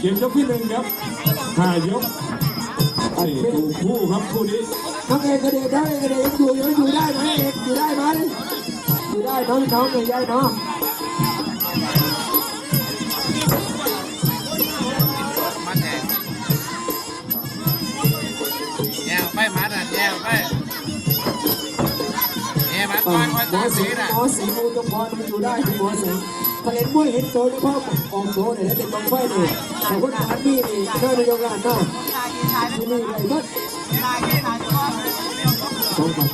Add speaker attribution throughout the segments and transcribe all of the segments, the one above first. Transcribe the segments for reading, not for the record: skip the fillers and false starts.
Speaker 1: เกมยกที่หนึ่งครับ5 ยกถูกคู่ครับคู่นี้
Speaker 2: น้องเอกกระเด็นได้กระเด็นอยู่ได้ไหมเอกอยู่ได้ไหมอยู่ได้น้องเลยยายน้อง
Speaker 3: มันแย่ไปมันอ่ะแย่ไปแย่มันคอยตาสีน่ะ
Speaker 2: หมอสีมูตงพรมันอยู่ได้ที่หมอสีทะเลมวยเห็นโจนี่พ่อออกโจเนี่ยแล้วเป็นบังไฟเนี่ยแต่คนขันนี่นี่เดินในโรงงานเนาะที่นี่เลยก็สองคน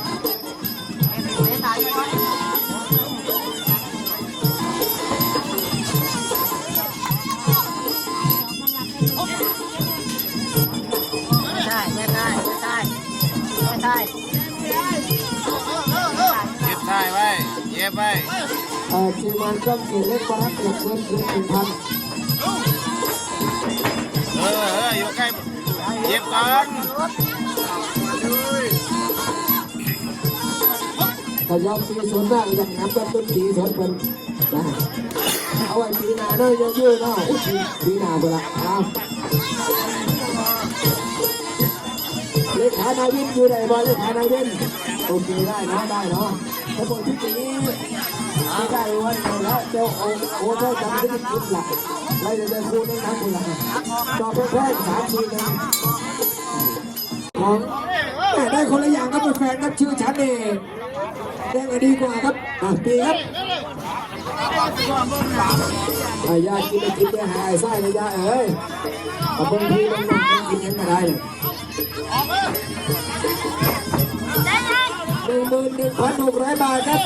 Speaker 3: เย็บได้ไว้เย็บไว้
Speaker 2: ทีมงานก็เกี่ยวเล็กกว่าเกือบเกิน1,000
Speaker 3: อยู่ใกล้เย็บก่อน
Speaker 2: ถ้ายอมตีสวนได้อย่างน้ำก็ต้นตีสวนเป็นนะเอาไว้ปีหน้าเนาะเยอะๆเนาะปีหน้าไปละครับเลขานายวินอยู่ไหนบอลเลขานายวินโอเคได้เนาะได้เนาะแต่บอลที่ตีไม่ได้วันเดียวแล้วเจ้าโอ้เจ้าจำไม่ได้คิดหลักไล่เดินคู่นี่นะคุณหลักต่อไปแค่3-4กันของได้คนละอย่างครับเป็นแฟนครับชื่อฉันเองแดงดีกว่าครับปีครับยากินกินได้หายไส้เลยยาเอ้ยเอาบางทีบางวันกินยังไม่ได้เลย11,600 บาทครับ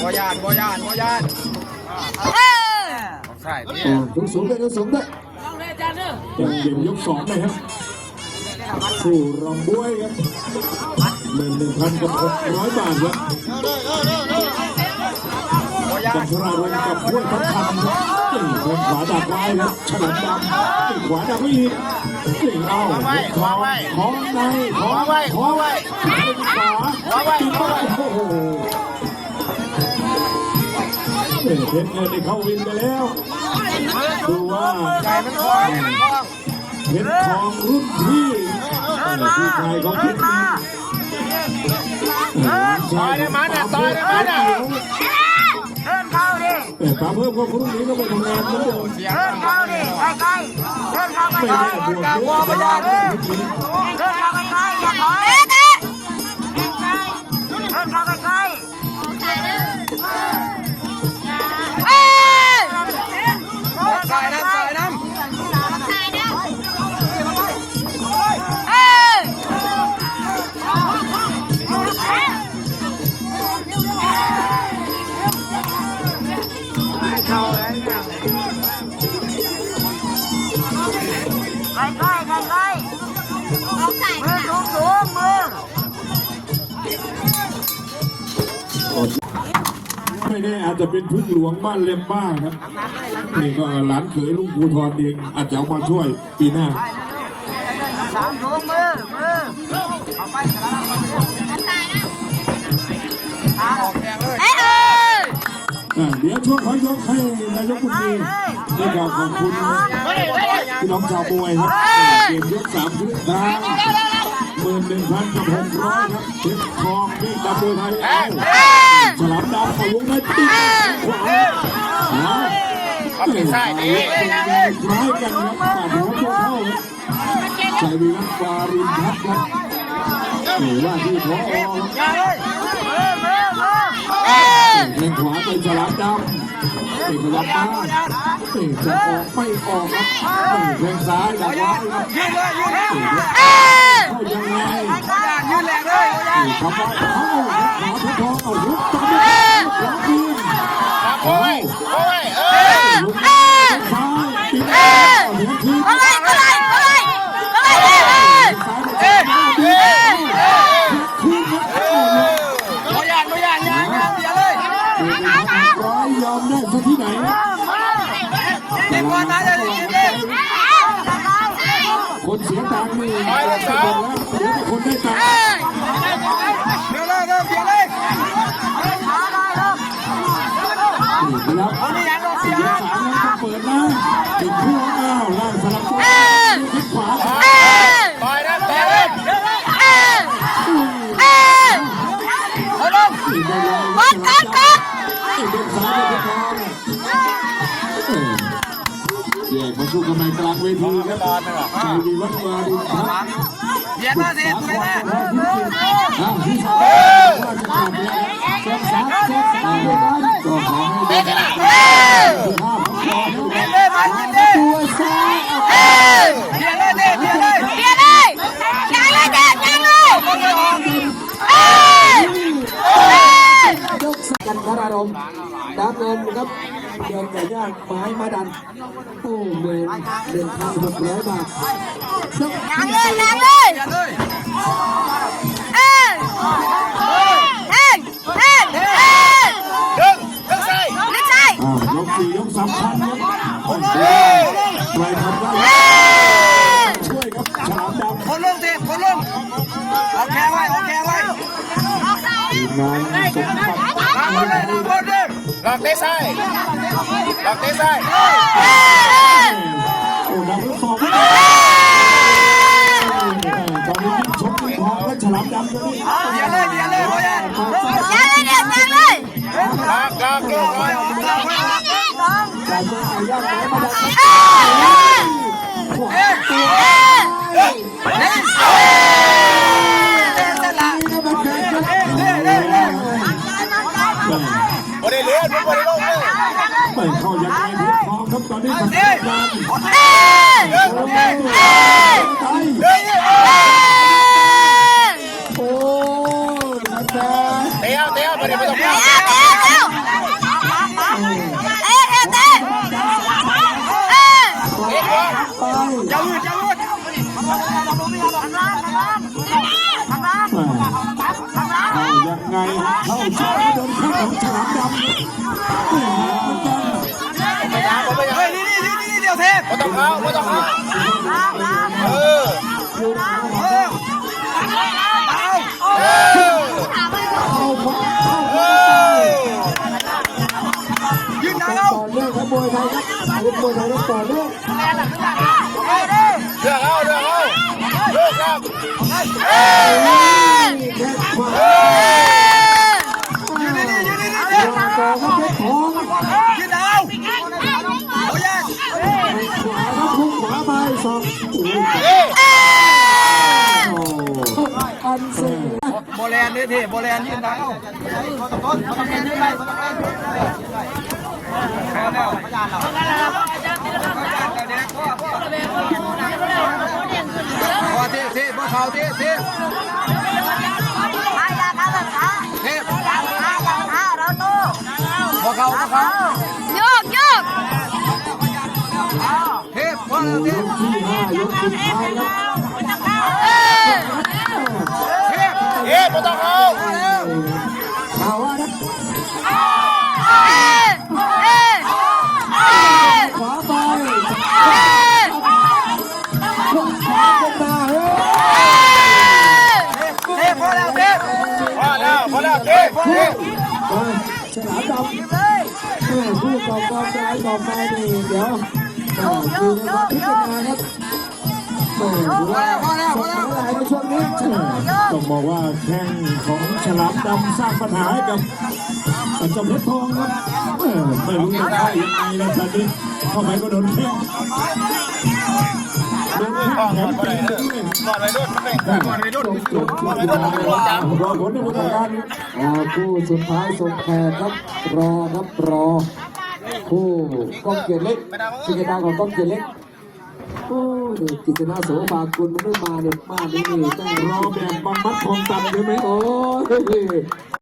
Speaker 3: บอยานใช่
Speaker 2: สูงด้วย
Speaker 1: ยังเกมยก2เลยครับคู่รองบ้วยครับ11,600 บาทครับจักรราวนกับห้วยทับทันครับตีแข้งขวาดักไว้ครับฉลามดำตีขวาดักไม่อีกตีเอาของในของไว้ขวาตีไปโอ้โหเพชรเงินได้เข้าวินไปแล้วดูว่าเพชรทองรุ่นพี่ชายของเพชร
Speaker 3: ต่อยได้มันอ่ะต่อยได้มันอ่ะ
Speaker 1: เพิ่มเข้าดิแต่เพิ่มก็พรุ่งนี้ก็ไปทำงานเหมือนเดิม
Speaker 3: เพิ่มเข้าดิใกล้ๆเพิ่มเข้าใกล้ๆกาวัวพยาเลยเพิ่มเข้าใกล้ๆอย่าถอยเพิ่มเข้าใกล้ๆใส่น้ำ
Speaker 1: ไม่แน่อาจจะเป็นพึ่งหลวงบ้านเลมบ้าครับนี่ก็หลานเขยลุงภูธรเองอาจจะเอามาช่วยปีหน้าเดี๋ยวช่วงเขายกให้นายกคุณดีได้กล่าวขอบคุณพี่น้องชาวมวยครับเกมยก3ครึ่งทาง11,600ครับเพชรทองนี่ดับเบิลไทยฉลามดำเอาวงในตีขวา
Speaker 3: ปีใส่ดี
Speaker 1: ร้ายกันครับขาดหัวตัวเข้าใส่วีรัตฟารินทัศน์ครับนี่ว่าที่พอเล่นขวาไปฉลามดำตีพลังมาตีจะออกไม่ออกครับแข้งซ้ายดักไว้ครับเข้ายังไง
Speaker 3: ยืนแรงเลย
Speaker 1: ทำไมเขาเอาขวาทองเอาลุกตามไปขวาคืน
Speaker 3: โอ้ย
Speaker 1: ลุกซ้ายตีหัวคืนซ้ายคืน
Speaker 3: เลย
Speaker 1: ร้อยยอมได้ซะที่ไหนคนเสียตังค์นี่จะบอกแล้วเสียแต่คนได้ตังค์
Speaker 3: เดี๋ยวเลยครับ
Speaker 1: นี่ครับเสีย3แล้วต้องเปิดนะติดคุ เป็นซ้ายเป็นทองแยกมาสู้กันในกลางเวทีครับใจดีวัดวาดินครับ
Speaker 3: เย็นมาสิไปแม่
Speaker 1: ที่สองว่าจะขาดแล้วเส้นสามเส้นสามด้วยกันก็ขอให้ได้ที่ห้าของคอให้ได้
Speaker 3: มากินดิ
Speaker 1: ตัวซ้าย
Speaker 3: เย็นเลยเย็นเลย
Speaker 2: ยกสกันพระอารมณ์ดำเนินครับเดินแต่ยากไม้มาดันโอ้เดินทาง600 บาท
Speaker 1: ยกสี่ยกสำคัญครับใครทำได้ช่วยครับฉลามดำ
Speaker 3: คนลงสิคนลงเอาแค่ไว้เอาแค่ไว้
Speaker 1: ทีมงานสมบัติ
Speaker 3: คนเลยคนเลยหลักเตะซ้ายหลักเตะซ้าย
Speaker 1: โอ้ดับสองตอนนี้ชกที่พร้อมและฉลามดำตอนนี้
Speaker 3: เดี๋ยวเลยเดี๋ยวเลยโอ้ยหลักหลักเกี่ยวไว้
Speaker 2: การเมืองไก่ย่างไม้มาดัน
Speaker 3: เอ๊ะเอ๊ะสละ
Speaker 2: นี่มันเป็นครับ
Speaker 3: บริเลียนบริโลกเลย
Speaker 1: ไม่เข้ายังไงเพชรทองครับตอนนี้ฉลามดำ
Speaker 3: เฮ้ย
Speaker 2: โอ้นะจ๊ะ
Speaker 3: เตะเตะบริไม่ต้อง
Speaker 2: ไป
Speaker 3: จะวืดจะวืด
Speaker 1: ยังไงเข้าช้าโดนแข้งของฉลามดำเหมือนกัน
Speaker 3: เฮ้ยนี่เดี๋ยวเทปไม่ต้องเข้าไม่ต้องเข้ายืนหน้าเรา
Speaker 2: ต่อเนื่องครับมวยไทยครับอาวุธมวยไทยต้องต่อเนื่อง
Speaker 3: เรื่องเอาเลิกครับ
Speaker 2: แข้งขวา
Speaker 3: ยืนนี่
Speaker 2: ต่อครับเพชรทอง
Speaker 3: ยืนเอาโอ้ย
Speaker 2: ขวาครับพุ่งขวาไปสองอันเซ่
Speaker 3: โบแลนนี่ที่โบแลนยืนเอาพอที่พวกเขาที่เทปพวกเขาเทปพวกเราเทป
Speaker 2: ที่5ยกสุดท้ายครับ
Speaker 3: เทปไม่ต้องเอา
Speaker 2: ข่าวว่าครับขวาไปพุ่งขวาขึ้นมาเฮ้ย
Speaker 3: เทปพอแล้วเทปพอแล้วเทป
Speaker 2: ฉลามดำผู้ก่อกองร้ายต่อไปนี่เดี๋ยวดูในวันพิจารณาครับพอแล้วในช่วงนี้
Speaker 1: ต้องบอกว่าแข้งของฉลามดำสร้างปัญหาให้กับเจ้าเพชรทองครับไม่รู้จะได้ยังไงแล้วตอนนี้เข้าไปก็โดนแข้งโดนแข้งแถมตีด้วย
Speaker 3: ก่อนไปดุน
Speaker 1: รอผลในบทการ
Speaker 2: คู่สุดท้ายส่งแขกครับรอคู่ก้องเกียรติเล็กกิจการของก้องเกียรติเล็กโอ้กิจนาโสภากุลมันไม่มาเนี่ยมานี่ต้อง
Speaker 1: รอแบบบังมัดทองตันใช่ไหม
Speaker 2: โอ้ย